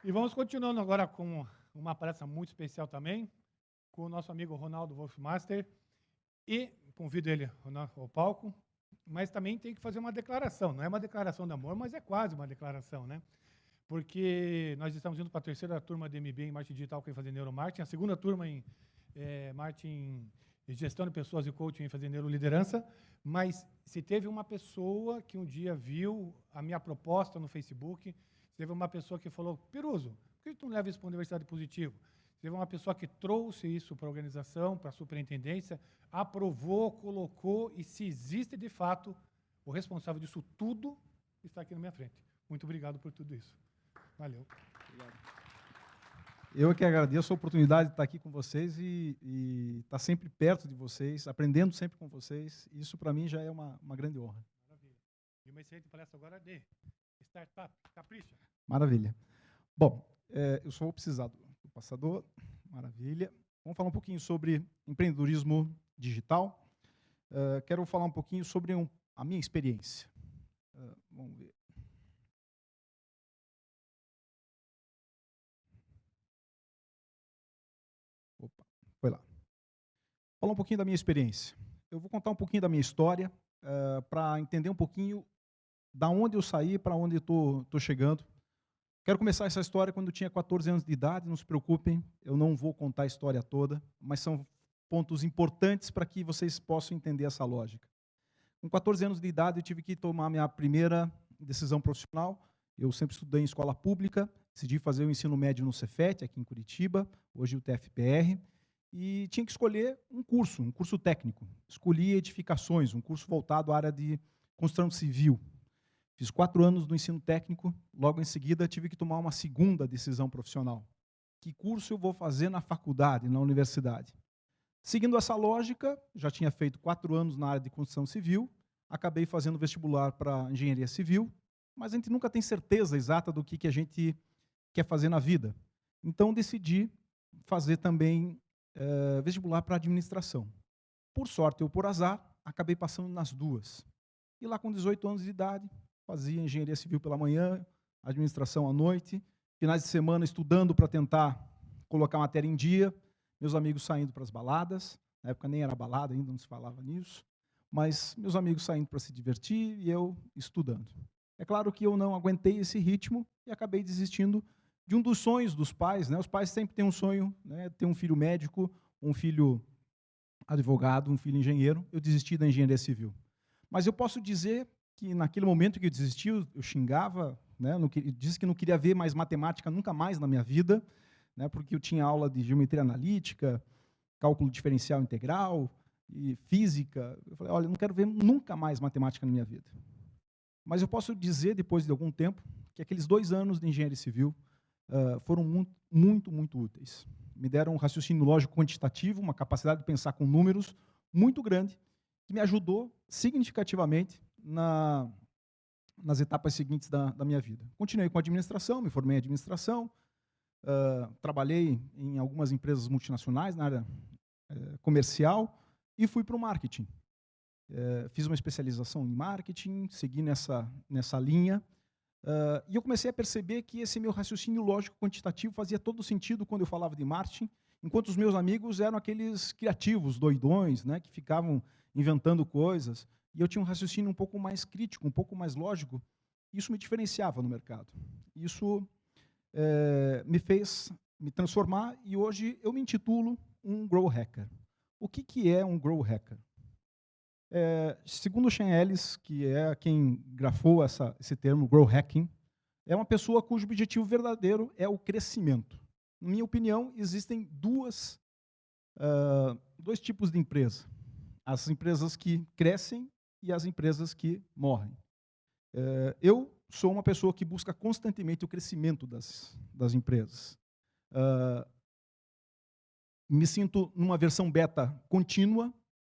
E vamos continuando agora com uma palestra muito especial também, com o nosso amigo Ronaldo Wolfmaster, e convido ele ao palco, mas também tem que fazer uma declaração, não é uma declaração de amor, mas é quase uma declaração, né? Porque nós estamos indo para a terceira turma de MBA em Marketing Digital, que vai fazer Neuromarketing, a segunda turma em Marketing, Gestão de Pessoas e Coaching em fazer Neuroliderança, mas se teve uma pessoa que um dia viu a minha proposta no Facebook, teve uma pessoa que falou, Peruso, por que tu não leva isso para a Universidade Positivo? Teve uma pessoa que trouxe isso para a organização, para a superintendência, aprovou, colocou, e se existe de fato o responsável disso tudo, está aqui na minha frente. Muito obrigado por tudo isso. Valeu. Obrigado. Eu que agradeço a oportunidade de estar aqui com vocês e estar sempre perto de vocês, aprendendo sempre com vocês. Isso, para mim, já é uma grande honra. Maravilha. E uma excelente palestra agora de Startup. Capricha. Maravilha. Bom, eu só vou precisar do passador. Maravilha. Vamos falar um pouquinho sobre empreendedorismo digital. Quero falar um pouquinho sobre a minha experiência. Vamos ver. Opa, foi lá. Falar um pouquinho da minha experiência. Eu vou contar um pouquinho da minha história para entender um pouquinho da onde eu saí para onde estou chegando. Quero começar essa história quando eu tinha 14 anos de idade, não se preocupem, eu não vou contar a história toda, mas são pontos importantes para que vocês possam entender essa lógica. Com 14 anos de idade, eu tive que tomar minha primeira decisão profissional. Eu sempre estudei em escola pública, decidi fazer o ensino médio no Cefet, aqui em Curitiba, hoje o TFPR, e tinha que escolher um curso técnico. Escolhi edificações, um curso voltado à área de construção civil. Fiz 4 anos do ensino técnico, logo em seguida tive que tomar uma segunda decisão profissional. Que curso eu vou fazer na faculdade, na universidade? Seguindo essa lógica, já tinha feito 4 anos na área de construção civil, acabei fazendo vestibular para engenharia civil, mas a gente nunca tem certeza exata do que a gente quer fazer na vida. Então, decidi fazer também vestibular para administração. Por sorte ou por azar, acabei passando nas duas. E lá com 18 anos de idade, fazia engenharia civil pela manhã, administração à noite, finais de semana estudando para tentar colocar a matéria em dia, meus amigos saindo para as baladas, na época nem era balada ainda, não se falava nisso, mas meus amigos saindo para se divertir e eu estudando. É claro que eu não aguentei esse ritmo e acabei desistindo de um dos sonhos dos pais, né? Os pais sempre têm um sonho, né? Ter um filho médico, um filho advogado, um filho engenheiro. Eu desisti da engenharia civil. Mas eu posso dizer que naquele momento que eu desisti, eu xingava, né? Disse que não queria ver mais matemática nunca mais na minha vida, né? Porque eu tinha aula de geometria analítica, cálculo diferencial integral e física. Eu falei, olha, eu não quero ver nunca mais matemática na minha vida. Mas eu posso dizer, depois de algum tempo, que aqueles 2 anos de engenharia civil foram muito úteis. Me deram um raciocínio lógico quantitativo, uma capacidade de pensar com números muito grande, que me ajudou significativamente nas etapas seguintes da minha vida. Continuei com administração, me formei em administração, trabalhei em algumas empresas multinacionais na área comercial e fui para o marketing. Fiz uma especialização em marketing, segui nessa linha, e eu comecei a perceber que esse meu raciocínio lógico quantitativo fazia todo sentido quando eu falava de marketing, enquanto os meus amigos eram aqueles criativos, doidões, né, que ficavam inventando coisas, e eu tinha um raciocínio um pouco mais crítico, um pouco mais lógico. Isso me diferenciava no mercado. Isso me fez me transformar, e hoje eu me intitulo um Grow Hacker. O que é um Grow Hacker? Segundo o Sean Ellis, que é quem grafou esse termo, Grow Hacking, é uma pessoa cujo objetivo verdadeiro é o crescimento. Na minha opinião, existem dois tipos de empresa. As empresas que crescem e as empresas que morrem. Eu sou uma pessoa que busca constantemente o crescimento das empresas. Me sinto numa versão beta contínua.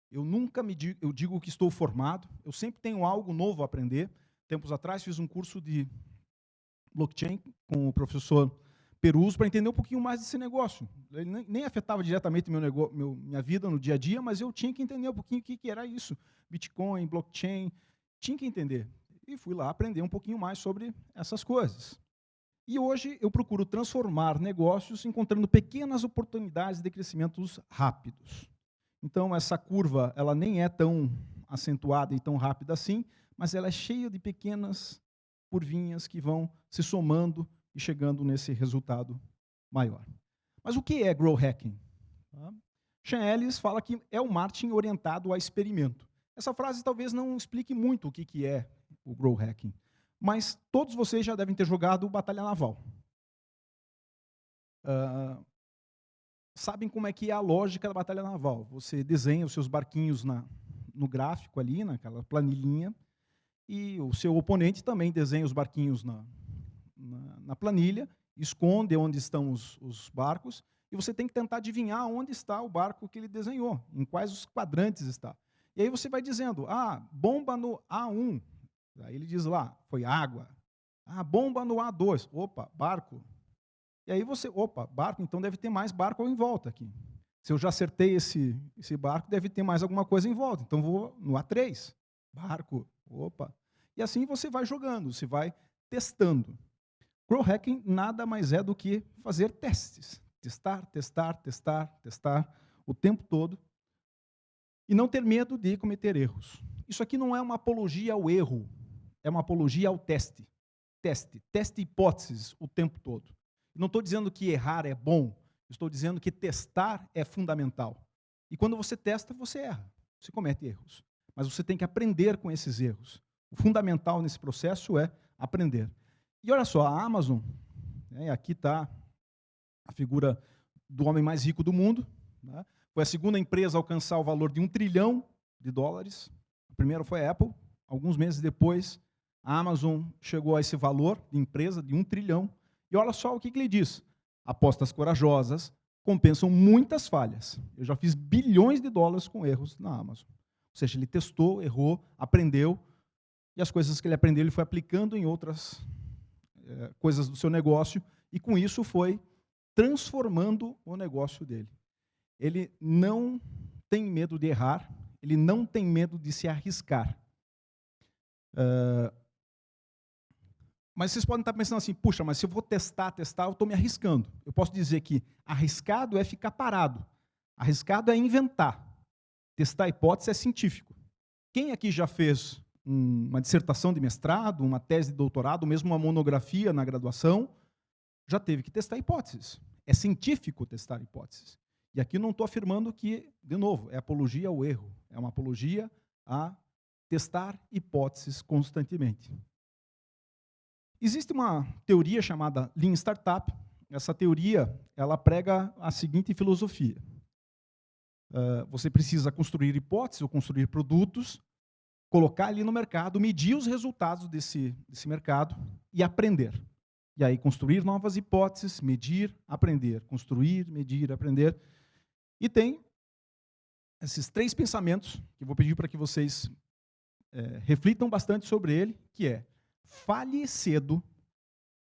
Eu nunca eu digo que estou formado. Eu sempre tenho algo novo a aprender. Tempos atrás fiz um curso de blockchain com o professor Peruso para entender um pouquinho mais desse negócio. Ele nem afetava diretamente minha vida no dia a dia, mas eu tinha que entender um pouquinho o que era isso. Bitcoin, blockchain, tinha que entender. E fui lá aprender um pouquinho mais sobre essas coisas. E hoje eu procuro transformar negócios encontrando pequenas oportunidades de crescimentos rápidos. Então, essa curva ela nem é tão acentuada e tão rápida assim, mas ela é cheia de pequenas curvinhas que vão se somando e chegando nesse resultado maior. Mas o que é Growth Hacking? Sean Ellis fala que é o marketing orientado a experimento. Essa frase talvez não explique muito o que é o Growth Hacking, mas todos vocês já devem ter jogado Batalha Naval. Sabem como é que é a lógica da Batalha Naval. Você desenha os seus barquinhos no gráfico ali, naquela planilhinha, e o seu oponente também desenha os barquinhos na planilha, esconde onde estão os barcos, e você tem que tentar adivinhar onde está o barco que ele desenhou, em quais os quadrantes está. E aí você vai dizendo, bomba no A1. Aí ele diz lá, foi água. Bomba no A2. Opa, barco. E aí você, barco, então deve ter mais barco em volta aqui. Se eu já acertei esse barco, deve ter mais alguma coisa em volta. Então vou no A3. Barco, opa. E assim você vai jogando, você vai testando. Growth Hacking nada mais é do que fazer testes. Testar o tempo todo. E não ter medo de cometer erros. Isso aqui não é uma apologia ao erro, é uma apologia ao teste. Teste hipóteses o tempo todo. Não estou dizendo que errar é bom, estou dizendo que testar é fundamental. E quando você testa, você erra, você comete erros. Mas você tem que aprender com esses erros. O fundamental nesse processo é aprender. E olha só, a Amazon, aqui está a figura do homem mais rico do mundo, né? Foi a segunda empresa a alcançar o valor de $1 trilhão. A primeira foi a Apple. Alguns meses depois, a Amazon chegou a esse valor de empresa de $1 trilhão. E olha só o que ele diz. Apostas corajosas compensam muitas falhas. Eu já fiz bilhões de dólares com erros na Amazon. Ou seja, ele testou, errou, aprendeu, e as coisas que ele aprendeu ele foi aplicando em outras coisas do seu negócio, e com isso foi transformando o negócio dele. Ele não tem medo de errar, ele não tem medo de se arriscar. Mas vocês podem estar pensando assim, puxa, mas se eu vou testar, eu estou me arriscando. Eu posso dizer que arriscado é ficar parado. Arriscado é inventar. Testar a hipótese é científico. Quem aqui já fez uma dissertação de mestrado, uma tese de doutorado, mesmo uma monografia na graduação, já teve que testar hipóteses. É científico testar hipóteses. E aqui não estou afirmando que, de novo, é apologia ao erro. É uma apologia a testar hipóteses constantemente. Existe uma teoria chamada Lean Startup. Essa teoria ela prega a seguinte filosofia. Você precisa construir hipóteses ou construir produtos, colocar ali no mercado, medir os resultados desse mercado e aprender. E aí construir novas hipóteses, medir, aprender. Construir, medir, aprender. E tem esses 3 pensamentos, que eu vou pedir para que vocês reflitam bastante sobre ele, que é: fale cedo,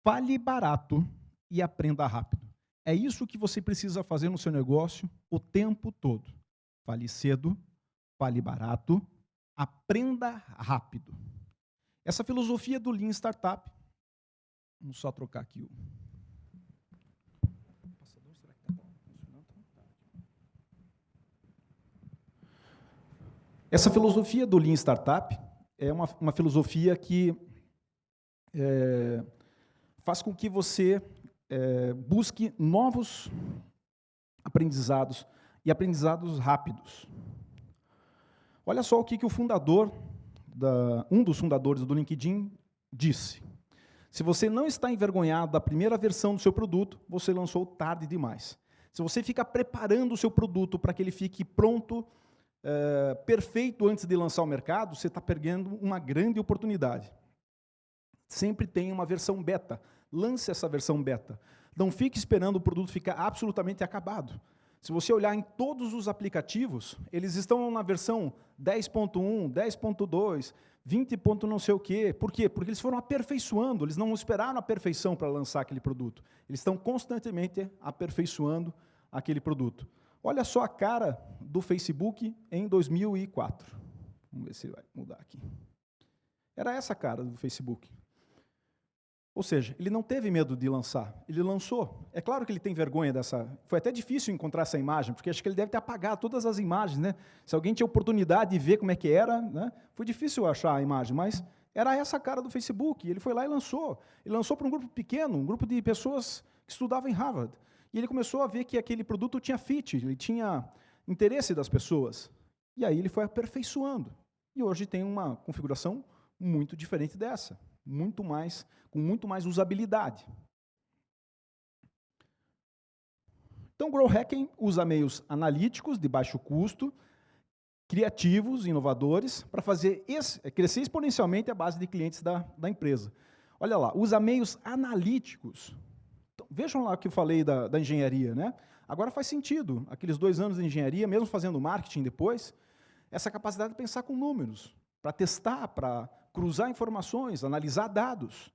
fale barato e aprenda rápido. É isso que você precisa fazer no seu negócio o tempo todo. Fale cedo, fale barato, aprenda rápido. Essa filosofia do Lean Startup, vamos só trocar aqui o... Essa filosofia do Lean Startup é uma filosofia que faz com que você busque novos aprendizados e aprendizados rápidos. Olha só o que o fundador, um dos fundadores do LinkedIn disse. Se você não está envergonhado da primeira versão do seu produto, você lançou tarde demais. Se você fica preparando o seu produto para que ele fique pronto, perfeito antes de lançar ao mercado, você está perdendo uma grande oportunidade. Sempre tem uma versão beta. Lance essa versão beta. Não fique esperando o produto ficar absolutamente acabado. Se você olhar em todos os aplicativos, eles estão na versão 10.1, 10.2, 20. Não sei o quê. Por quê? Porque eles foram aperfeiçoando, eles não esperaram a perfeição para lançar aquele produto. Eles estão constantemente aperfeiçoando aquele produto. Olha só a cara do Facebook em 2004. Vamos ver se vai mudar aqui. Era essa a cara do Facebook. Ou seja, ele não teve medo de lançar, ele lançou. É claro que ele tem vergonha dessa... Foi até difícil encontrar essa imagem, porque acho que ele deve ter apagado todas as imagens, né? Se alguém tinha oportunidade de ver como é que era, né? Foi difícil achar a imagem, mas era essa a cara do Facebook. Ele foi lá e lançou. Ele lançou para um grupo pequeno, um grupo de pessoas que estudavam em Harvard. E ele começou a ver que aquele produto tinha fit, ele tinha interesse das pessoas. E aí ele foi aperfeiçoando. E hoje tem uma configuração muito diferente dessa, com muito mais usabilidade. Então, o Grow Hacking usa meios analíticos de baixo custo, criativos, inovadores, para fazer crescer exponencialmente a base de clientes da empresa. Olha lá, usa meios analíticos. Então, vejam lá o que eu falei da engenharia, né? Agora faz sentido, aqueles 2 anos de engenharia, mesmo fazendo marketing depois, essa capacidade de pensar com números, para testar, para cruzar informações, analisar dados.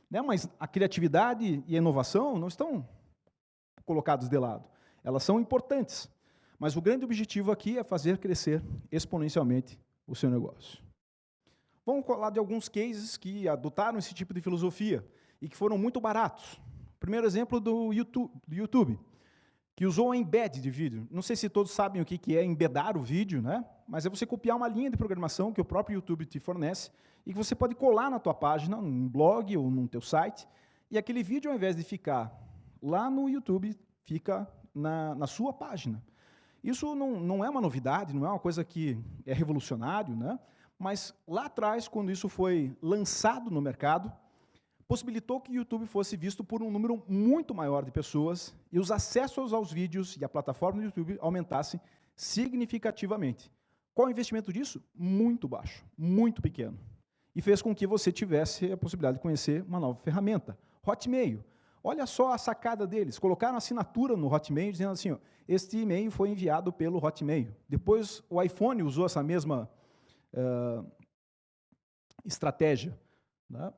Né? Mas a criatividade e a inovação não estão colocados de lado. Elas são importantes. Mas o grande objetivo aqui é fazer crescer exponencialmente o seu negócio. Vamos falar de alguns cases que adotaram esse tipo de filosofia e que foram muito baratos. Primeiro exemplo do YouTube, que usou um embed de vídeo. Não sei se todos sabem o que é embedar o vídeo, né? Mas é você copiar uma linha de programação que o próprio YouTube te fornece e que você pode colar na tua página, num blog ou no teu site, e aquele vídeo, ao invés de ficar lá no YouTube, fica na sua página. Isso não é uma novidade, não é uma coisa que é revolucionário, né? Mas lá atrás, quando isso foi lançado no mercado, possibilitou que o YouTube fosse visto por um número muito maior de pessoas e os acessos aos vídeos e a plataforma do YouTube aumentassem significativamente. Qual é o investimento disso? Muito baixo, muito pequeno. E fez com que você tivesse a possibilidade de conhecer uma nova ferramenta, Hotmail. Olha só a sacada deles, colocaram assinatura no Hotmail, dizendo assim, ó, este e-mail foi enviado pelo Hotmail. Depois o iPhone usou essa mesma estratégia. Né?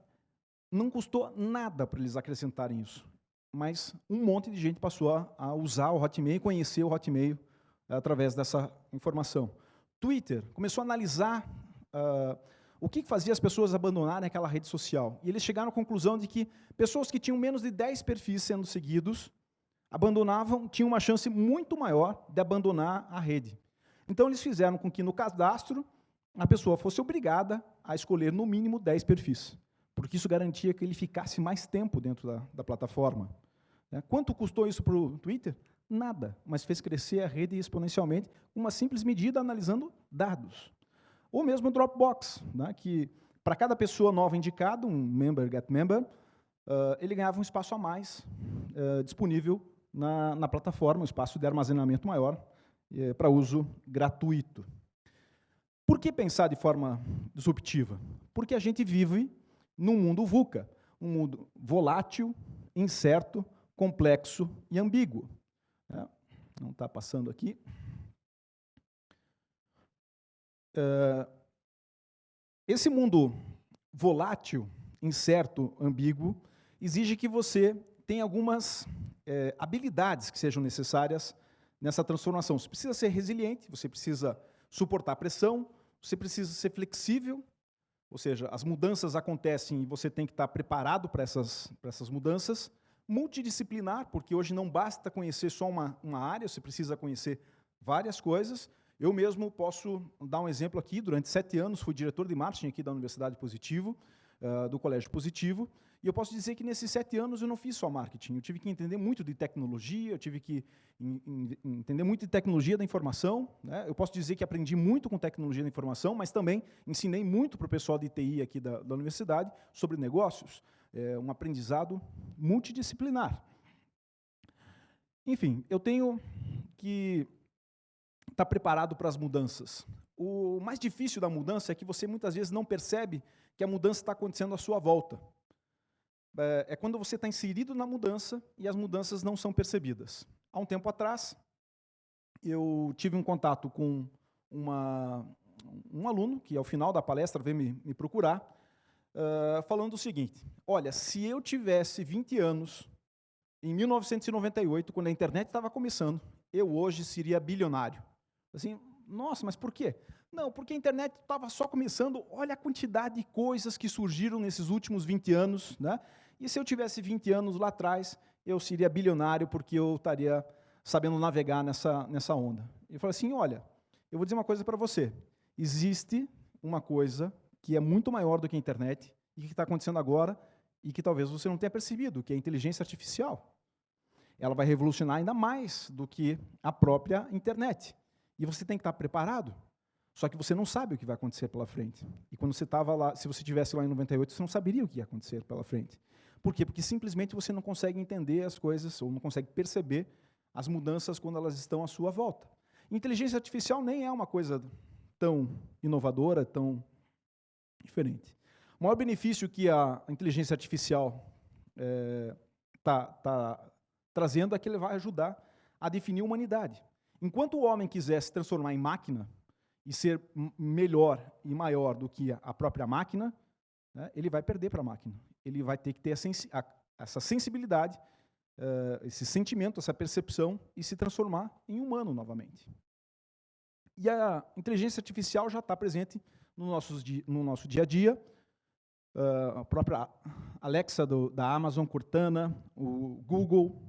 Não custou nada para eles acrescentarem isso, mas um monte de gente passou a usar o Hotmail, conhecer o Hotmail através dessa informação. Twitter começou a analisar o que fazia as pessoas abandonarem aquela rede social. E eles chegaram à conclusão de que pessoas que tinham menos de 10 perfis sendo seguidos, tinham uma chance muito maior de abandonar a rede. Então, eles fizeram com que, no cadastro, a pessoa fosse obrigada a escolher, no mínimo, 10 perfis, porque isso garantia que ele ficasse mais tempo dentro da plataforma. Quanto custou isso para o Twitter? Nada, mas fez crescer a rede exponencialmente, com uma simples medida analisando dados. Ou mesmo o Dropbox, né, que para cada pessoa nova indicada, um member get member, ele ganhava um espaço a mais disponível na plataforma, um espaço de armazenamento maior para uso gratuito. Por que pensar de forma disruptiva? Porque a gente vive num mundo VUCA, um mundo volátil, incerto, complexo e ambíguo. Não está passando aqui. Esse mundo volátil, incerto, ambíguo, exige que você tenha algumas habilidades que sejam necessárias nessa transformação. Você precisa ser resiliente, você precisa suportar pressão, você precisa ser flexível, ou seja, as mudanças acontecem e você tem que estar preparado para essas mudanças. Multidisciplinar, porque hoje não basta conhecer só uma área, você precisa conhecer várias coisas. Eu mesmo posso dar um exemplo aqui, durante 7 anos fui diretor de marketing aqui da Universidade Positivo, do Colégio Positivo, e eu posso dizer que nesses 7 anos eu não fiz só marketing, eu tive que entender muito de tecnologia, eu tive que entender muito de tecnologia da informação, né? Eu posso dizer que aprendi muito com tecnologia da informação, mas também ensinei muito para o pessoal de TI aqui da universidade sobre negócios, um aprendizado multidisciplinar. Enfim, eu tenho que estar preparado para as mudanças. O mais difícil da mudança é que você muitas vezes não percebe que a mudança está acontecendo à sua volta. É quando você está inserido na mudança e as mudanças não são percebidas. Há um tempo atrás, eu tive um contato com um aluno, que ao final da palestra veio me procurar, falando o seguinte, olha, se eu tivesse 20 anos, em 1998, quando a internet estava começando, eu hoje seria bilionário. Assim, nossa, mas por quê? Não, porque a internet estava só começando, olha a quantidade de coisas que surgiram nesses últimos 20 anos, né? E se eu tivesse 20 anos lá atrás, eu seria bilionário porque eu estaria sabendo navegar nessa onda. Ele falou assim, olha, eu vou dizer uma coisa para você. Existe uma coisa que é muito maior do que a internet e que está acontecendo agora e que talvez você não tenha percebido, que é a inteligência artificial. Ela vai revolucionar ainda mais do que a própria internet. E você tem que estar preparado. Só que você não sabe o que vai acontecer pela frente. E quando você estava lá, se você estivesse lá em 98, você não saberia o que ia acontecer pela frente. Por quê? Porque simplesmente você não consegue entender as coisas, ou não consegue perceber as mudanças quando elas estão à sua volta. Inteligência artificial nem é uma coisa tão inovadora, tão diferente. O maior benefício que a inteligência artificial está trazendo é que ele vai ajudar a definir a humanidade. Enquanto o homem quiser se transformar em máquina e ser melhor e maior do que a própria máquina, né, ele vai perder para a máquina. Ele vai ter que ter essa sensibilidade, esse sentimento, essa percepção e se transformar em humano novamente. E a inteligência artificial já está presente no nosso dia a dia. A própria Alexa da Amazon, Cortana, o Google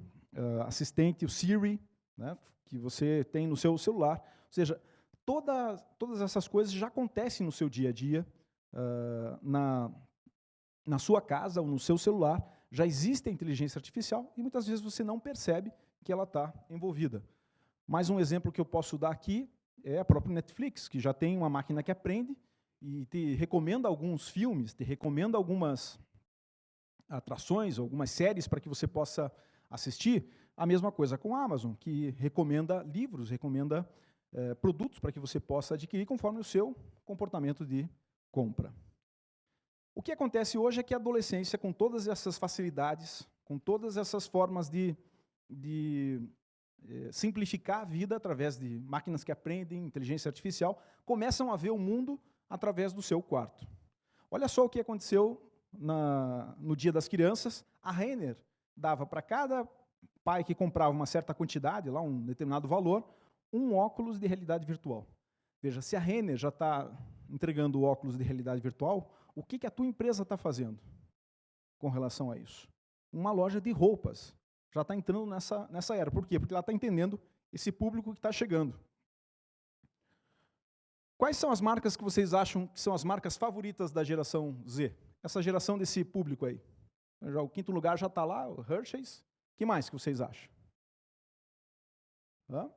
Assistente, o Siri, né, que você tem no seu celular. Ou seja, todas essas coisas já acontecem no seu dia a dia, na sua casa ou no seu celular. Já existe a inteligência artificial e muitas vezes você não percebe que ela está envolvida. Mais um exemplo que eu posso dar aqui é a própria Netflix, que já tem uma máquina que aprende e te recomenda alguns filmes, te recomenda algumas atrações, algumas séries para que você possa assistir. A mesma coisa com a Amazon, que recomenda livros, recomenda produtos para que você possa adquirir conforme o seu comportamento de compra. O que acontece hoje é que a adolescência, com todas essas facilidades, com todas essas formas de simplificar a vida através de máquinas que aprendem, inteligência artificial, começam a ver o mundo através do seu quarto. Olha só o que aconteceu no Dia das Crianças. A Renner dava para cada pai que comprava uma certa quantidade, lá um determinado valor, um óculos de realidade virtual. Veja, se a Renner já está entregando o óculos de realidade virtual, o que a tua empresa está fazendo com relação a isso? Uma loja de roupas já está entrando nessa era. Por quê? Porque ela está entendendo esse público que está chegando. Quais são as marcas que vocês acham que são as marcas favoritas da geração Z? Essa geração desse público aí. Já, o quinto lugar já está lá, o Hershey's. O que mais que vocês acham? Hã?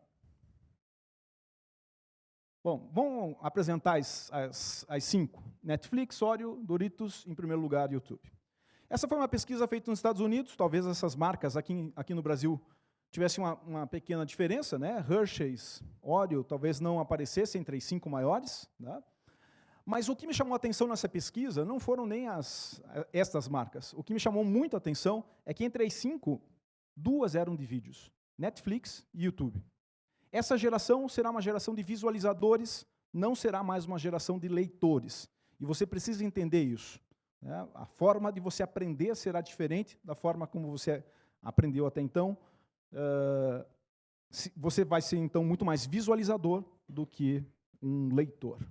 Bom, vamos apresentar as 5. Netflix, Oreo, Doritos, em primeiro lugar, YouTube. Essa foi uma pesquisa feita nos Estados Unidos, talvez essas marcas aqui no Brasil tivessem uma pequena diferença, né? Hershey's, Oreo, talvez não aparecessem entre as 5 maiores, né? Mas o que me chamou a atenção nessa pesquisa não foram nem estas marcas. O que me chamou muito a atenção é que entre as 5, 2 eram de vídeos, Netflix e YouTube. Essa geração será uma geração de visualizadores, não será mais uma geração de leitores. E você precisa entender isso. Né? A forma de você aprender será diferente da forma como você aprendeu até então. Você vai ser, então, muito mais visualizador do que um leitor.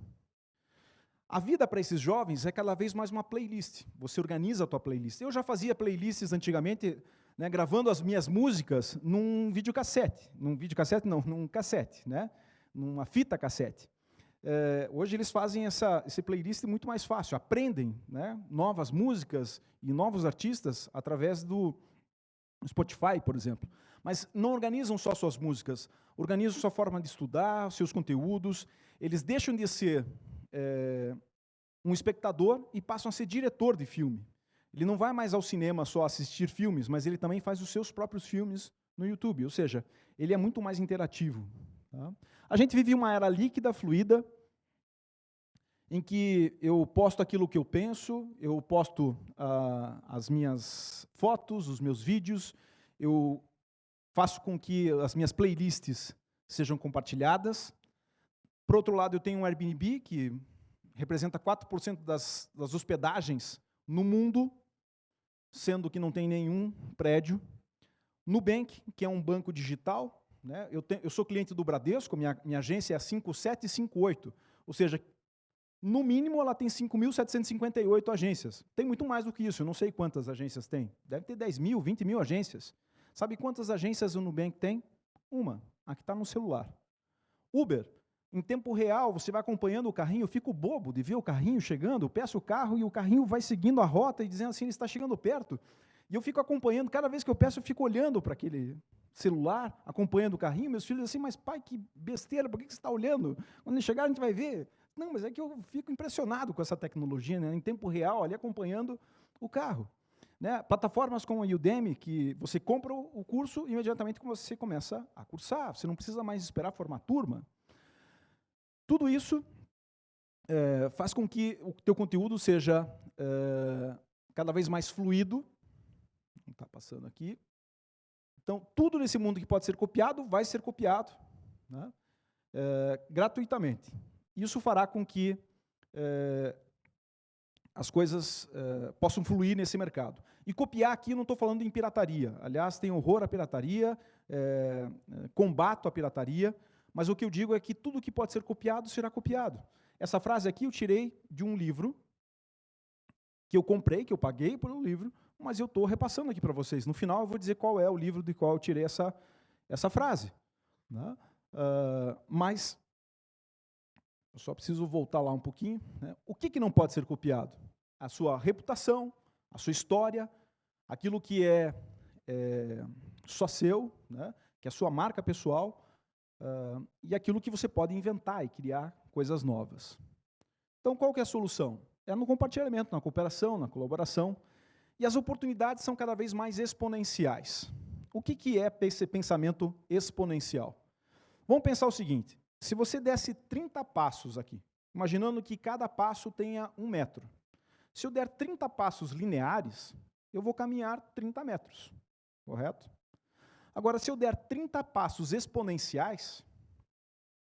A vida para esses jovens é cada vez mais uma playlist. Você organiza a tua playlist. Eu já fazia playlists antigamente, né, gravando as minhas músicas num videocassete. Num cassete, né? Numa fita cassete. Hoje eles fazem esse playlist muito mais fácil, aprendem, né, novas músicas e novos artistas através do Spotify, por exemplo. Mas não organizam só suas músicas, organizam sua forma de estudar, seus conteúdos. Eles deixam de ser um espectador e passam a ser diretor de filme. Ele não vai mais ao cinema só assistir filmes, mas ele também faz os seus próprios filmes no YouTube, ou seja, ele é muito mais interativo. Tá? A gente vive uma era líquida, fluida, em que eu posto aquilo que eu penso, eu posto as minhas fotos, os meus vídeos, eu faço com que as minhas playlists sejam compartilhadas. Por outro lado, eu tenho um Airbnb, que representa 4% das hospedagens no mundo, sendo que não tem nenhum prédio. Nubank, que é um banco digital, né? Eu sou cliente do Bradesco, minha agência é a 5758, ou seja, No mínimo, ela tem 5.758 agências. Tem muito mais do que isso, eu não sei quantas agências tem. Deve ter 10 mil, 20 mil agências. Sabe quantas agências o Nubank tem? Uma, a que está no celular. Uber, em tempo real, você vai acompanhando o carrinho, eu fico bobo de ver o carrinho chegando, eu peço o carro e o carrinho vai seguindo a rota e dizendo assim, ele está chegando perto. E eu fico acompanhando, cada vez que eu peço, eu fico olhando para aquele celular, acompanhando o carrinho, meus filhos assim, mas pai, que besteira, por que você está olhando? Quando ele chegar, a gente vai ver. Não, mas é que eu fico impressionado com essa tecnologia, né? Em tempo real, ali acompanhando o carro. Né? Plataformas como a Udemy, que você compra o curso e imediatamente você começa a cursar, você não precisa mais esperar formar turma. Tudo isso faz com que o teu conteúdo seja cada vez mais fluido. Não está passando aqui. Então, tudo nesse mundo que pode ser copiado, vai ser copiado, né? Gratuitamente. Isso fará com que as coisas possam fluir nesse mercado. E copiar aqui, não estou falando em pirataria. Aliás, tem horror à pirataria, combato à pirataria, mas o que eu digo é que tudo que pode ser copiado, será copiado. Essa frase aqui eu tirei de um livro que eu comprei, que eu paguei por um livro, mas eu estou repassando aqui para vocês. No final, eu vou dizer qual é o livro do qual eu tirei essa frase. Né? Mas eu só preciso voltar lá um pouquinho. Né? O que não pode ser copiado? A sua reputação, a sua história, aquilo que é só seu, né? Que é a sua marca pessoal, e aquilo que você pode inventar e criar coisas novas. Então, qual que é a solução? É no compartilhamento, na cooperação, na colaboração, e as oportunidades são cada vez mais exponenciais. O que é esse pensamento exponencial? Vamos pensar o seguinte, se você desse 30 passos aqui, imaginando que cada passo tenha 1 metro, se eu der 30 passos lineares, eu vou caminhar 30 metros, correto? Agora, se eu der 30 passos exponenciais,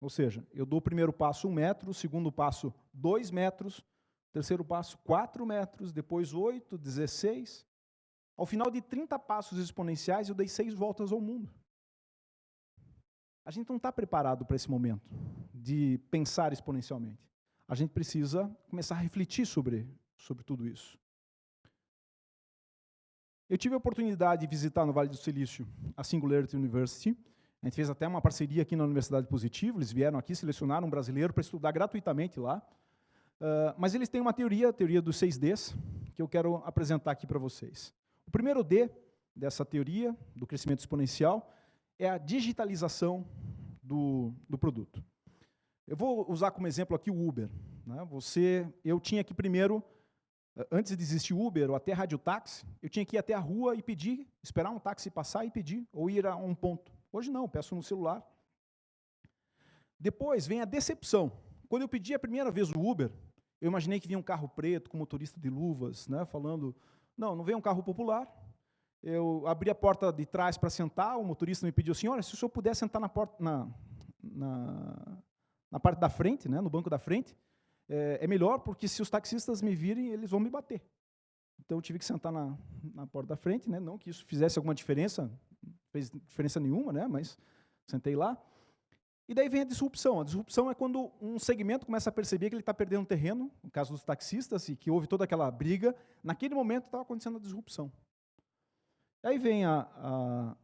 ou seja, eu dou o primeiro passo 1 metro, o segundo passo 2 metros, o terceiro passo 4 metros, depois 8, 16. Ao final de 30 passos exponenciais, eu dei 6 voltas ao mundo. A gente não está preparado para esse momento de pensar exponencialmente. A gente precisa começar a refletir sobre tudo isso. Eu tive a oportunidade de visitar no Vale do Silício a Singularity University. A gente fez até uma parceria aqui na Universidade Positivo. Eles vieram aqui, selecionaram um brasileiro para estudar gratuitamente lá. Mas eles têm uma teoria, a teoria dos 6 Ds, que eu quero apresentar aqui para vocês. O primeiro D dessa teoria, do crescimento exponencial, é a digitalização do produto. Eu vou usar como exemplo aqui o Uber. Né? Eu tinha que primeiro, antes de existir Uber ou até radiotáxi, eu tinha que ir até a rua e pedir, esperar um táxi passar e pedir, ou ir a um ponto. Hoje não, peço no celular. Depois vem a decepção. Quando eu pedi a primeira vez o Uber, eu imaginei que vinha um carro preto com motorista de luvas, né, falando, não veio um carro popular. Eu abri a porta de trás para sentar, o motorista me pediu assim, olha, se o senhor puder sentar na parte da frente, né, no banco da frente, é melhor, porque se os taxistas me virem, eles vão me bater. Então, eu tive que sentar na porta da frente, né, não que isso fizesse alguma diferença, não fez diferença nenhuma, né, mas sentei lá. E daí vem a disrupção. A disrupção é quando um segmento começa a perceber que ele está perdendo terreno, no caso dos taxistas, e que houve toda aquela briga. Naquele momento estava acontecendo a disrupção. Aí vem a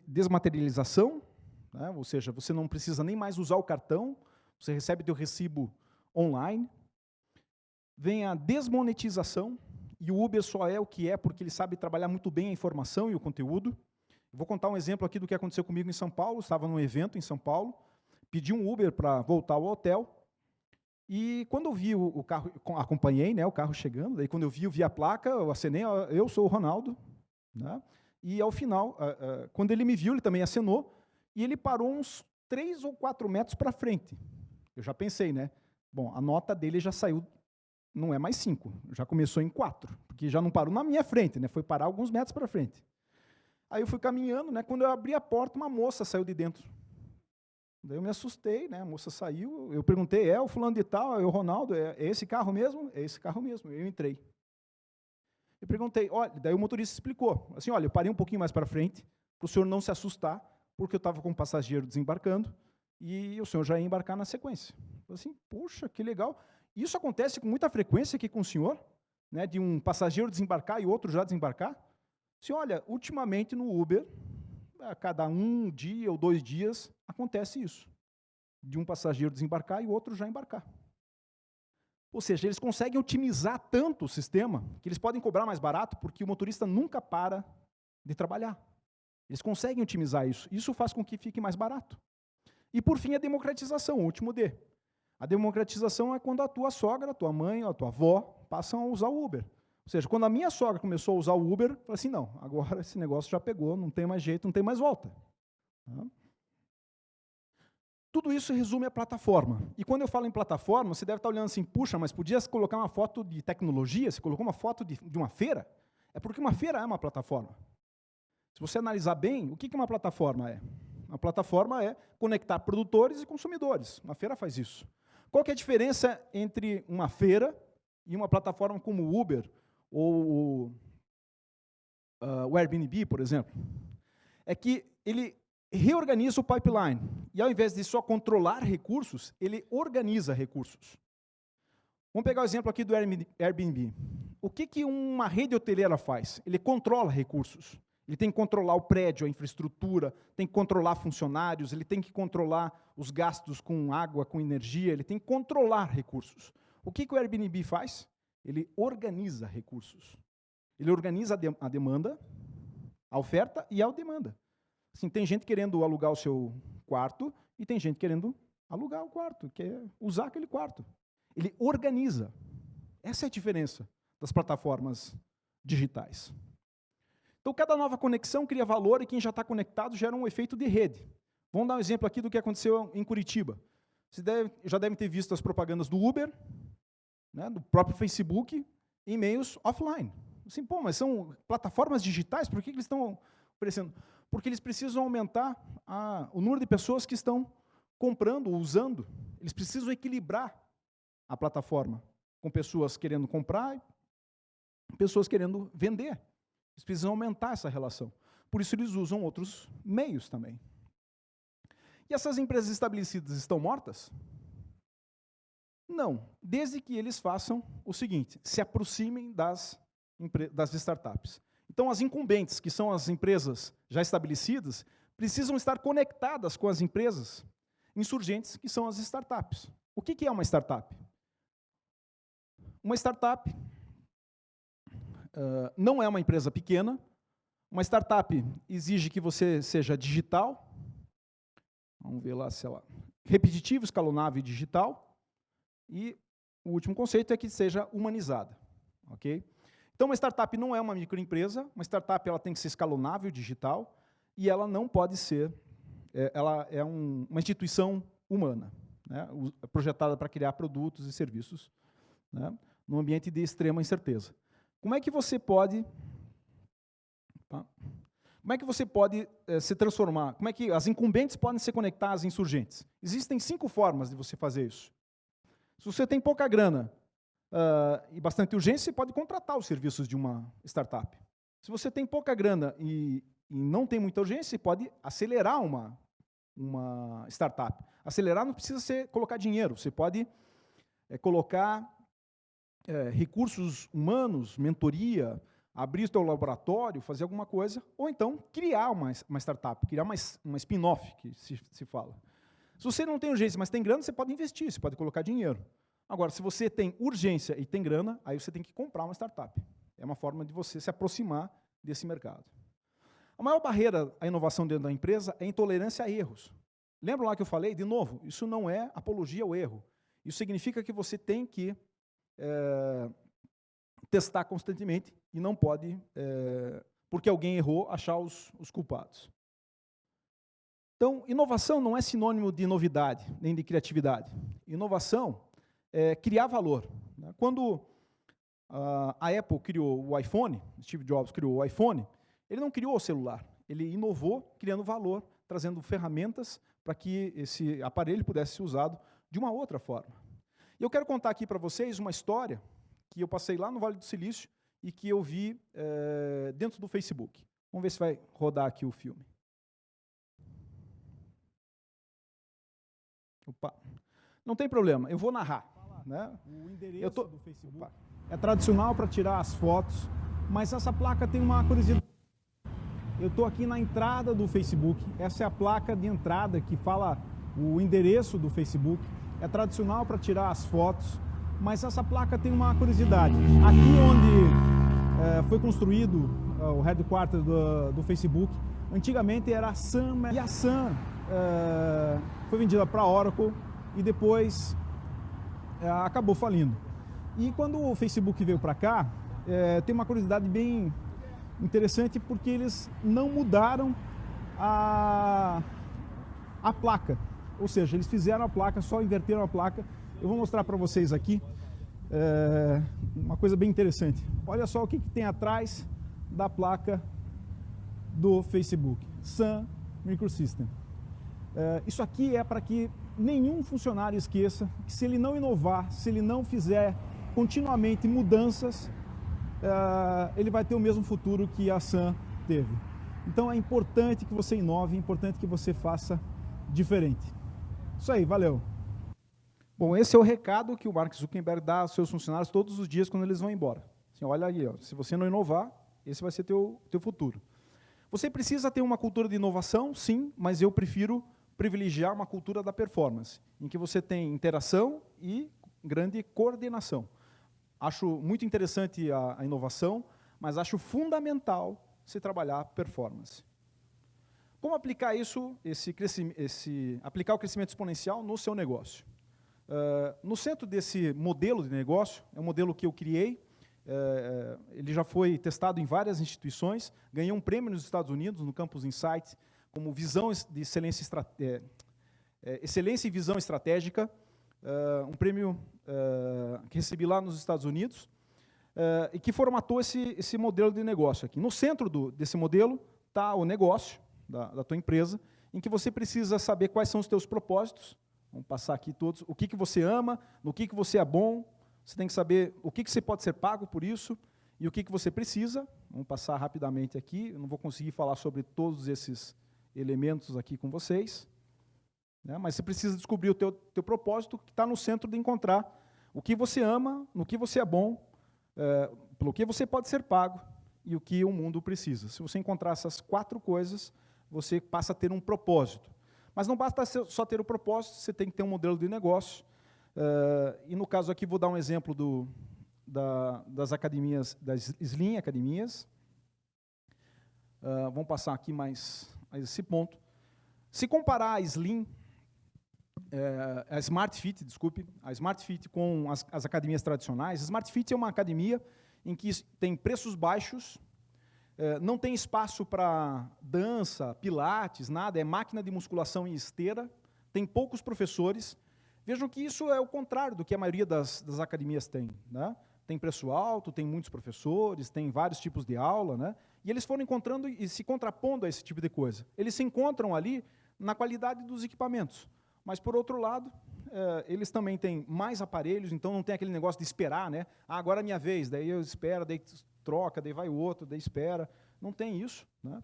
desmaterialização, né? Ou seja, você não precisa nem mais usar o cartão, você recebe teu recibo online. Vem a desmonetização, e o Uber só é o que é porque ele sabe trabalhar muito bem a informação e o conteúdo. Vou contar um exemplo aqui do que aconteceu comigo em São Paulo. Estava num evento em São Paulo, pedi um Uber para voltar ao hotel, e quando eu vi o carro, acompanhei, né, o carro chegando, daí quando eu vi a placa, eu acenei, eu sou o Ronaldo, né, e ao final, quando ele me viu, ele também acenou, e ele parou uns 3 ou 4 metros para frente. Eu já pensei, né, bom, a nota dele já saiu, não é mais 5, já começou em 4, porque já não parou na minha frente, né, foi parar alguns metros para frente. Aí eu fui caminhando, né, quando eu abri a porta, uma moça saiu de dentro. Daí eu me assustei, né, a moça saiu, eu perguntei, o fulano de tal, o Ronaldo, é esse carro mesmo? É esse carro mesmo, eu entrei. Eu perguntei, olha, daí o motorista explicou, assim, olha, eu parei um pouquinho mais para frente, para o senhor não se assustar, porque eu estava com um passageiro desembarcando, e o senhor já ia embarcar na sequência. Eu falei assim, puxa, que legal. Isso acontece com muita frequência aqui com o senhor, né, de um passageiro desembarcar e outro já desembarcar? Se olha, ultimamente no Uber, a cada 1 dia ou 2 dias, acontece isso, de um passageiro desembarcar e o outro já embarcar. Ou seja, eles conseguem otimizar tanto o sistema, que eles podem cobrar mais barato, porque o motorista nunca para de trabalhar. Eles conseguem otimizar isso. Isso faz com que fique mais barato. E, por fim, a democratização, o último D. A democratização é quando a tua sogra, a tua mãe, a tua avó passam a usar o Uber. Ou seja, quando a minha sogra começou a usar o Uber, eu falei assim, não, agora esse negócio já pegou, não tem mais jeito, não tem mais volta. Tudo isso resume a plataforma. E quando eu falo em plataforma, você deve estar olhando assim, puxa, mas podia colocar uma foto de tecnologia, você colocou uma foto de uma feira? É porque uma feira é uma plataforma. Se você analisar bem, o que uma plataforma é? Uma plataforma é conectar produtores e consumidores. Uma feira faz isso. Qual que é a diferença entre uma feira e uma plataforma como o Uber ou o Airbnb, por exemplo? É que ele reorganiza o pipeline. E ao invés de só controlar recursos, ele organiza recursos. Vamos pegar o exemplo aqui do Airbnb. O que uma rede hoteleira faz? Ele controla recursos. Ele tem que controlar o prédio, a infraestrutura, tem que controlar funcionários, ele tem que controlar os gastos com água, com energia, ele tem que controlar recursos. O que o Airbnb faz? Ele organiza recursos. Ele organiza a demanda, a oferta e a demanda. Assim, tem gente querendo alugar o seu quarto e tem gente querendo alugar o quarto, quer usar aquele quarto. Ele organiza. Essa é a diferença das plataformas digitais. Então, cada nova conexão cria valor e quem já está conectado gera um efeito de rede. Vamos dar um exemplo aqui do que aconteceu em Curitiba. Vocês já devem ter visto as propagandas do Uber, né, do próprio Facebook, em meios offline. Assim, pô, mas são plataformas digitais, por que eles estão oferecendo? Porque eles precisam aumentar o número de pessoas que estão comprando, usando. Eles precisam equilibrar a plataforma, com pessoas querendo comprar e pessoas querendo vender. Eles precisam aumentar essa relação. Por isso, eles usam outros meios também. E essas empresas estabelecidas estão mortas? Não, desde que eles façam o seguinte, se aproximem das startups. Então, as incumbentes, que são as empresas já estabelecidas, precisam estar conectadas com as empresas insurgentes, que são as startups. O que é uma startup? Uma startup não é uma empresa pequena. Uma startup exige que você seja digital. Vamos ver lá, sei lá. Repetitivo, escalonável e digital. E o último conceito é que seja humanizada. Ok? Então, uma startup não é uma microempresa. Uma startup ela tem que ser escalonável, digital. E ela não pode ser... ela é uma instituição humana, né, projetada para criar produtos e serviços, né, num ambiente de extrema incerteza. Como é que você pode se transformar? Como é que as incumbentes podem se conectar às insurgentes? Existem 5 formas de você fazer isso. Se você tem pouca grana e bastante urgência, você pode contratar os serviços de uma startup. Se você tem pouca grana e não tem muita urgência, você pode acelerar uma startup. Acelerar não precisa colocar dinheiro, você pode colocar recursos humanos, mentoria, abrir o seu laboratório, fazer alguma coisa, ou então criar uma startup, criar uma spin-off, que se fala. Se você não tem urgência, mas tem grana, você pode investir, você pode colocar dinheiro. Agora, se você tem urgência e tem grana, aí você tem que comprar uma startup. É uma forma de você se aproximar desse mercado. A maior barreira à inovação dentro da empresa é a intolerância a erros. Lembra lá que eu falei? De novo, isso não é apologia ao erro. Isso significa que você tem que testar constantemente e não pode, porque alguém errou, achar os culpados. Então, inovação não é sinônimo de novidade, nem de criatividade. Inovação é criar valor. Quando a Apple criou o iPhone, Steve Jobs criou o iPhone, ele não criou o celular, ele inovou criando valor, trazendo ferramentas para que esse aparelho pudesse ser usado de uma outra forma. E eu quero contar aqui para vocês uma história que eu passei lá no Vale do Silício e que eu vi dentro do Facebook. Vamos ver se vai rodar aqui o filme. Opa. Não tem problema, eu vou narrar. Né? O endereço do Facebook é tradicional para tirar as fotos, mas essa placa tem uma curiosidade. Eu estou aqui na entrada do Facebook, essa é a placa de entrada que fala o endereço do Facebook. É tradicional para tirar as fotos, mas essa placa tem uma curiosidade. Aqui onde foi construído o headquarter do Facebook, antigamente era a Sun, e a Sun foi vendida para a Oracle e depois acabou falindo. E quando o Facebook veio para cá, tem uma curiosidade bem interessante, porque eles não mudaram a placa. Ou seja, eles fizeram a placa, só inverteram a placa. Eu vou mostrar para vocês aqui uma coisa bem interessante. Olha só o que tem atrás da placa do Facebook. Sun Microsystems. Isso aqui é para que nenhum funcionário esqueça que, se ele não inovar, se ele não fizer continuamente mudanças, ele vai ter o mesmo futuro que a Sun teve. Então é importante que você inove, é importante que você faça diferente. Isso aí, valeu. Bom, esse é o recado que o Mark Zuckerberg dá aos seus funcionários todos os dias quando eles vão embora. Assim, olha aí, ó, se você não inovar, esse vai ser teu futuro. Você precisa ter uma cultura de inovação, sim, mas eu prefiro privilegiar uma cultura da performance, em que você tem interação e grande coordenação. Acho muito interessante a inovação, mas acho fundamental você trabalhar performance. Como aplicar isso, aplicar o crescimento exponencial no seu negócio? No centro desse modelo de negócio, é um modelo que eu criei, ele já foi testado em várias instituições, ganhou um prêmio nos Estados Unidos, no Campus Insights, como visão de excelência, excelência e visão estratégica, um prêmio que recebi lá nos Estados Unidos, e que formatou esse modelo de negócio aqui. No centro desse modelo está o negócio da tua empresa, em que você precisa saber quais são os teus propósitos. Vamos passar aqui todos. O que você ama, no que você é bom. Você tem que saber o que você pode ser pago por isso e o que você precisa. Vamos passar rapidamente aqui. Eu não vou conseguir falar sobre todos esses elementos aqui com vocês, né? Mas você precisa descobrir o teu propósito, que está no centro de encontrar o que você ama, no que você é bom, pelo que você pode ser pago e o que o mundo precisa. Se você encontrar essas 4 coisas, você passa a ter um propósito. Mas não basta só ter o propósito, você tem que ter um modelo de negócio. E no caso aqui, vou dar um exemplo das academias, das Slim Academias. Vamos passar aqui mais esse ponto. Se comparar a Slim, a Smart Fit, desculpe, a Smart Fit com as academias tradicionais, a Smart Fit é uma academia em que tem preços baixos, não tem espaço para dança, pilates, nada, é máquina de musculação e esteira, tem poucos professores. Vejam que isso é o contrário do que a maioria das academias tem, né? Tem preço alto, tem muitos professores, tem vários tipos de aula, né? E eles foram encontrando e se contrapondo a esse tipo de coisa. Eles se encontram ali na qualidade dos equipamentos, mas, por outro lado, eles também têm mais aparelhos, então não tem aquele negócio de esperar, né? Agora é minha vez, daí eu espero, daí troca, daí vai o outro, daí espera. Não tem isso, né?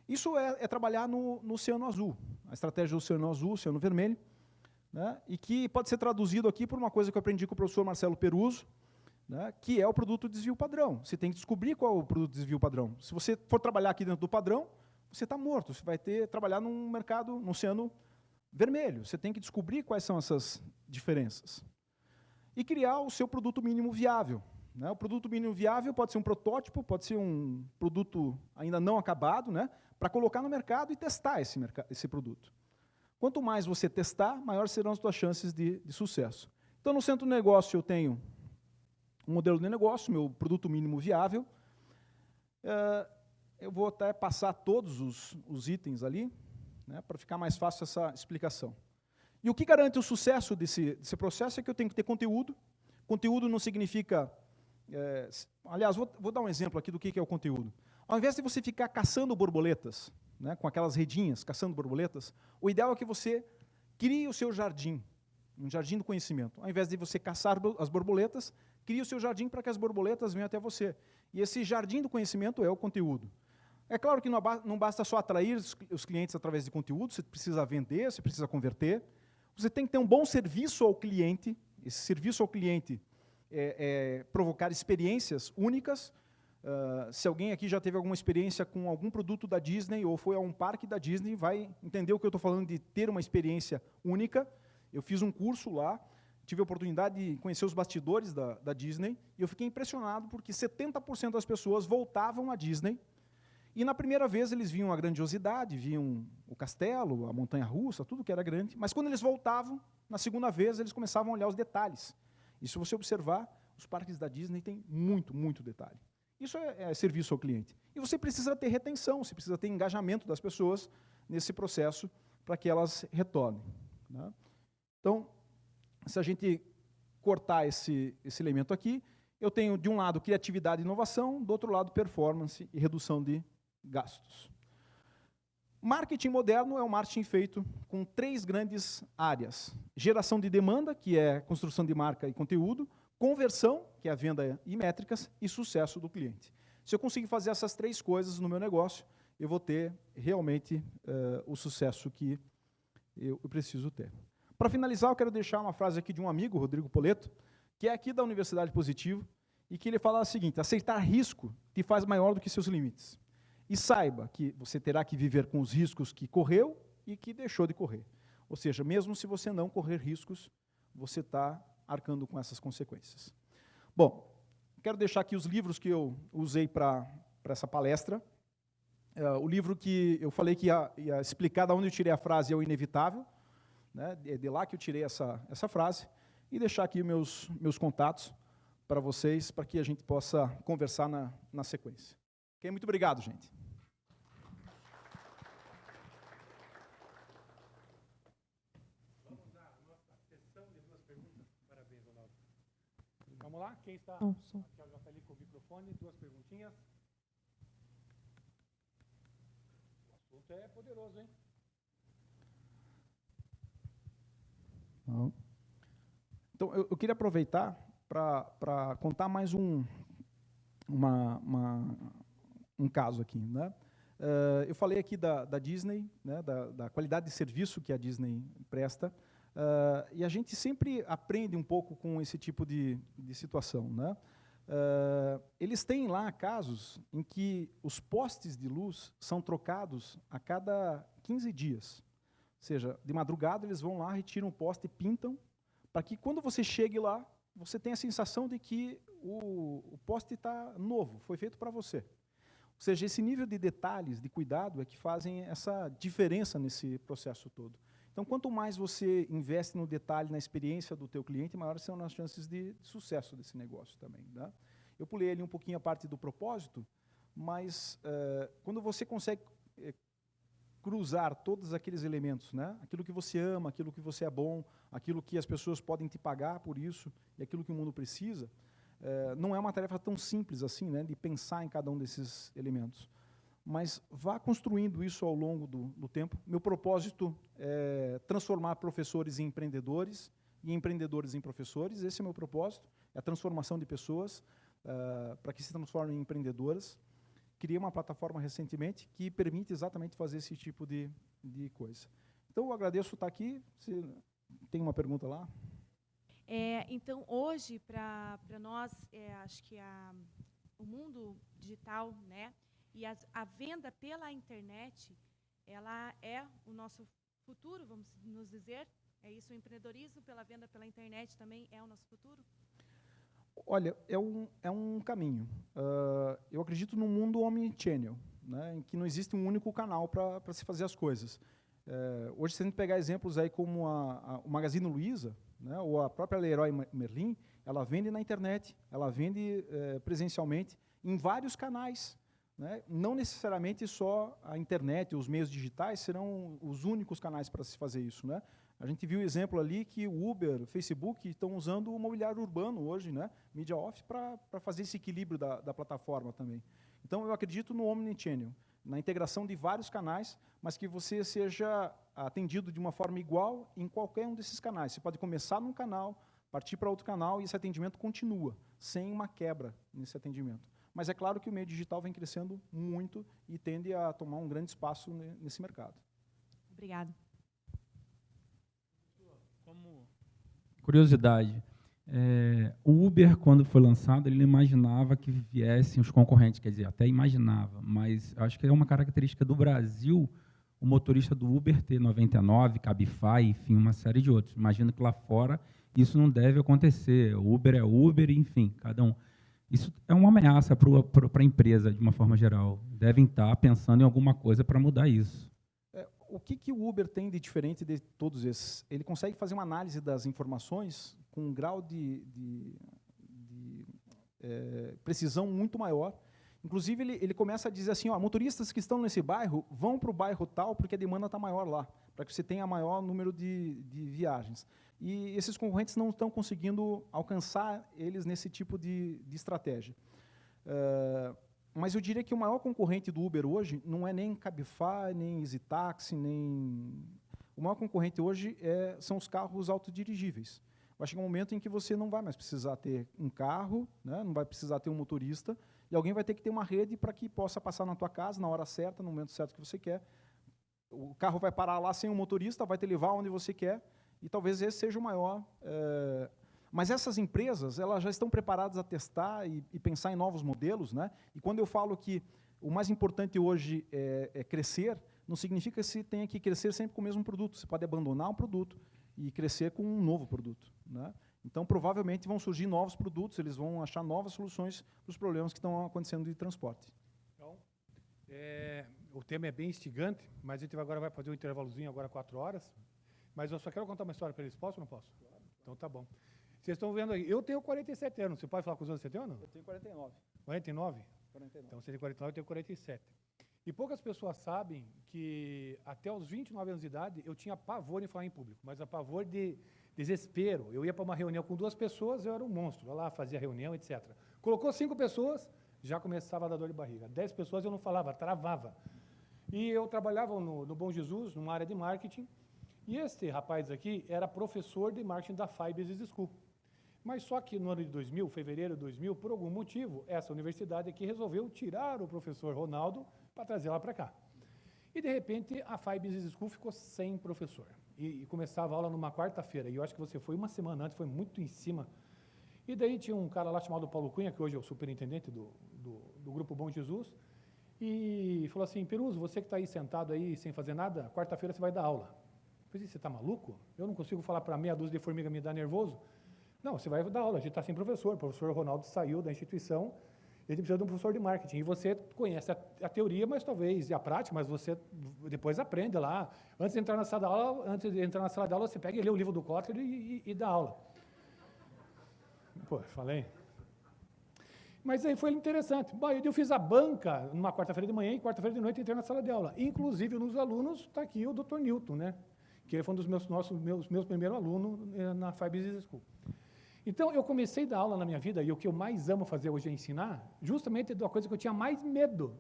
Isso é trabalhar no Oceano Azul, a estratégia do Oceano Azul, Oceano Vermelho, né? E que pode ser traduzido aqui por uma coisa que eu aprendi com o professor Marcelo Peruso, né? Que é o produto desvio padrão. Você tem que descobrir qual é o produto desvio padrão. Se você for trabalhar aqui dentro do padrão, você está morto, você vai trabalhar num mercado, no Oceano Vermelho. Você tem que descobrir quais são essas diferenças. E criar o seu produto mínimo viável, né? O produto mínimo viável pode ser um protótipo, pode ser um produto ainda não acabado, né? Para colocar no mercado e testar esse produto. Quanto mais você testar, maiores serão as suas chances de sucesso. Então, no centro do negócio, eu tenho um modelo de negócio, meu produto mínimo viável. Eu vou até passar todos os itens ali, né, para ficar mais fácil essa explicação. E o que garante o sucesso desse processo é que eu tenho que ter conteúdo. Conteúdo não significa... aliás, vou dar um exemplo aqui do que é o conteúdo. Ao invés de você ficar caçando borboletas, né, com aquelas redinhas, caçando borboletas, o ideal é que você crie o seu jardim, um jardim do conhecimento. Ao invés de você caçar as borboletas, crie o seu jardim para que as borboletas venham até você. E esse jardim do conhecimento é o conteúdo. É claro que não basta só atrair os clientes através de conteúdo, você precisa vender, você precisa converter, Você tem que ter um bom serviço ao cliente. Esse serviço ao cliente provocar experiências únicas. Se alguém aqui já teve alguma experiência com algum produto da Disney ou foi a um parque da Disney, vai entender o que eu estou falando de ter uma experiência única. Eu fiz um curso lá, tive a oportunidade de conhecer os bastidores da Disney, e eu fiquei impressionado porque 70% das pessoas voltavam à Disney, e na primeira vez eles viam a grandiosidade, viam o castelo, a montanha-russa, tudo que era grande, mas quando eles voltavam, na segunda vez, eles começavam a olhar os detalhes. E se você observar, os parques da Disney têm muito, muito detalhe. Isso é serviço ao cliente. E você precisa ter retenção, você precisa ter engajamento das pessoas nesse processo para que elas retornem, né? Então, se a gente cortar esse elemento aqui, eu tenho, de um lado, criatividade e inovação, do outro lado, performance e redução de gastos. Marketing moderno é um marketing feito com 3 grandes áreas. Geração de demanda, que é construção de marca e conteúdo, conversão, que é a venda e métricas, e sucesso do cliente. Se eu conseguir fazer essas 3 coisas no meu negócio, eu vou ter realmente o sucesso que eu preciso ter. Para finalizar, eu quero deixar uma frase aqui de um amigo, Rodrigo Poleto, que é aqui da Universidade Positivo, e que ele fala o seguinte: aceitar risco te faz maior do que seus limites. E saiba que você terá que viver com os riscos que correu e que deixou de correr. Ou seja, mesmo se você não correr riscos, você está arcando com essas consequências. Bom, quero deixar aqui os livros que eu usei para essa palestra. O livro que eu falei que ia explicar de onde eu tirei a frase é o Inevitável, né? É de lá que eu tirei essa frase, e deixar aqui meus contatos para vocês, para que a gente possa conversar na sequência. Okay? Muito obrigado, gente. Vamos lá? Quem está aqui já está ali com o microfone, 2 perguntinhas. O assunto é poderoso, hein? Então, eu queria aproveitar para contar mais um caso aqui, né? Eu falei aqui da Disney, né, da qualidade de serviço que a Disney presta, e a gente sempre aprende um pouco com esse tipo de situação, né? Eles têm lá casos em que os postes de luz são trocados a cada 15 dias. Ou seja, de madrugada eles vão lá, retiram o poste e pintam, para que quando você chegue lá, você tenha a sensação de que o poste está novo, foi feito para você. Ou seja, esse nível de detalhes, de cuidado, é que fazem essa diferença nesse processo todo. Então, quanto mais você investe no detalhe, na experiência do teu cliente, maiores são as chances de sucesso desse negócio também, né? Eu pulei ali um pouquinho a parte do propósito, mas quando você consegue cruzar todos aqueles elementos, né? Aquilo que você ama, aquilo que você é bom, aquilo que as pessoas podem te pagar por isso, e aquilo que o mundo precisa, não é uma tarefa tão simples assim, né, de pensar em cada um desses elementos. Mas vá construindo isso ao longo do tempo. Meu propósito é transformar professores em empreendedores e empreendedores em professores. Esse é o meu propósito, é a transformação de pessoas para que se transformem em empreendedoras. Criei uma plataforma recentemente que permite exatamente fazer esse tipo de coisa. Então, eu agradeço estar aqui. Se tem uma pergunta lá? Então, hoje, para nós, acho que o mundo digital, né, e a venda pela internet, ela é o nosso futuro, vamos nos dizer? É isso, o empreendedorismo pela venda pela internet também é o nosso futuro? Olha, é um caminho. Eu acredito num mundo omnichannel, né, em que não existe um único canal para se fazer as coisas. Hoje, se a gente pegar exemplos aí como o Magazine Luiza, né, ou a própria Leroy Merlin, ela vende na internet, ela vende presencialmente em vários canais, né? Não necessariamente só a internet, os meios digitais serão os únicos canais para se fazer isso, né? A gente viu o exemplo ali que o Uber, o Facebook estão usando o mobiliário urbano hoje, né, Media Office, para fazer esse equilíbrio da plataforma também. Então, eu acredito no omnichannel, na integração de vários canais, mas que você seja atendido de uma forma igual em qualquer um desses canais. Você pode começar num canal, partir para outro canal e esse atendimento continua, sem uma quebra nesse atendimento. Mas é claro que o meio digital vem crescendo muito e tende a tomar um grande espaço nesse mercado. Obrigada. Curiosidade. O Uber, quando foi lançado, ele não imaginava que viessem os concorrentes, quer dizer, até imaginava, mas acho que é uma característica do Brasil o motorista do Uber ter 99, Cabify, enfim, uma série de outros. Imagino que lá fora isso não deve acontecer. O Uber é Uber, enfim, cada um. Isso é uma ameaça para a empresa, de uma forma geral. Devem estar pensando em alguma coisa para mudar isso. O que o Uber tem de diferente de todos esses? Ele consegue fazer uma análise das informações com um grau de precisão muito maior. Inclusive, ele começa a dizer assim, motoristas que estão nesse bairro, vão para o bairro tal, porque a demanda está maior lá, para que você tenha maior número de viagens. E esses concorrentes não estão conseguindo alcançar eles nesse tipo de estratégia. Mas eu diria que o maior concorrente do Uber hoje não é nem Cabify, nem EasyTaxi, nem... O maior concorrente hoje são os carros autodirigíveis. Vai chegar um momento em que você não vai mais precisar ter um carro, né, não vai precisar ter um motorista, e alguém vai ter que ter uma rede para que possa passar na tua casa, na hora certa, no momento certo que você quer. O carro vai parar lá sem um motorista, vai te levar onde você quer, e talvez esse seja o maior. Mas essas empresas, elas já estão preparadas a testar e pensar em novos modelos, né? E quando eu falo que o mais importante hoje é crescer, não significa que você tenha que crescer sempre com o mesmo produto. Você pode abandonar um produto e crescer com um novo produto, né? Então, provavelmente, vão surgir novos produtos, eles vão achar novas soluções para os problemas que estão acontecendo de transporte. Então, o tema é bem instigante, mas a gente agora vai fazer um intervalozinho, agora 4 horas. Mas eu só quero contar uma história para eles. Posso ou não posso? Claro. Então, tá bom. Vocês estão vendo aí, eu tenho 47 anos. Você pode falar quantos anos você tem ou não? Eu tenho 49. 49? 49. Então, você tem 49, eu tenho 47. E poucas pessoas sabem que até os 29 anos de idade eu tinha pavor em falar em público, mas a pavor de desespero. Eu ia para uma reunião com 2 pessoas, eu era um monstro. Eu lá fazia reunião, etc. Colocou 5 pessoas, já começava a dar dor de barriga. 10 pessoas eu não falava, travava. E eu trabalhava no Bom Jesus, numa área de marketing, e esse rapaz aqui era professor de marketing da FAI Business School. Mas só que no ano de 2000, fevereiro de 2000, por algum motivo, essa universidade aqui resolveu tirar o professor Ronaldo para trazer lá para cá. E, de repente, a FAI Business School ficou sem professor. E começava a aula numa quarta-feira. E eu acho que você foi uma semana antes, foi muito em cima. E daí tinha um cara lá chamado Paulo Cunha, que hoje é o superintendente do Grupo Bom Jesus, e falou assim, Peruso, você que está aí sentado aí sem fazer nada, quarta-feira você vai dar aula. Eu falei, você está maluco? Eu não consigo falar para meia dúzia de formiga me dar nervoso? Não, você vai dar aula, a gente está sem professor. O professor Ronaldo saiu da instituição, a gente precisa de um professor de marketing. E você conhece a teoria, mas talvez, e a prática, mas você depois aprende lá. Antes de entrar na sala de aula, você pega e lê o livro do Kotler e dá aula. Pô, falei. Mas aí foi interessante. Bom, eu fiz a banca numa quarta-feira de manhã e quarta-feira de noite entrei na sala de aula. Inclusive, nos alunos, está aqui o Dr. Newton, né? Que ele foi um dos meus primeiros alunos na FAI Business School. Então, eu comecei a dar aula na minha vida, e o que eu mais amo fazer hoje é ensinar, justamente da coisa que eu tinha mais medo.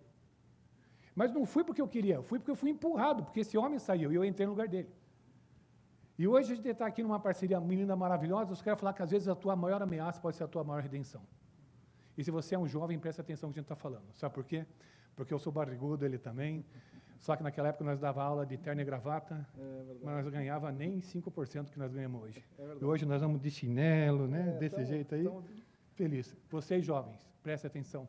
Mas não fui porque eu queria, fui porque eu fui empurrado, porque esse homem saiu e eu entrei no lugar dele. E hoje a gente está aqui numa parceria linda, maravilhosa, eu quero falar que às vezes a tua maior ameaça pode ser a tua maior redenção. E se você é um jovem, preste atenção no que a gente está falando. Sabe por quê? Porque eu sou barrigudo, ele também. Só que naquela época nós dava aula de terno e gravata, mas nós ganhava nem 5% que nós ganhamos hoje. E hoje nós vamos de chinelo, né? Desse jeito aí. Feliz. Vocês jovens, prestem atenção.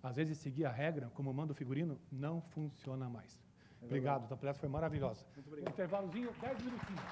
Às vezes seguir a regra, como manda o figurino, não funciona mais. Obrigado, a palestra foi maravilhosa. Muito obrigado. Intervalozinho, 10 minutinhos.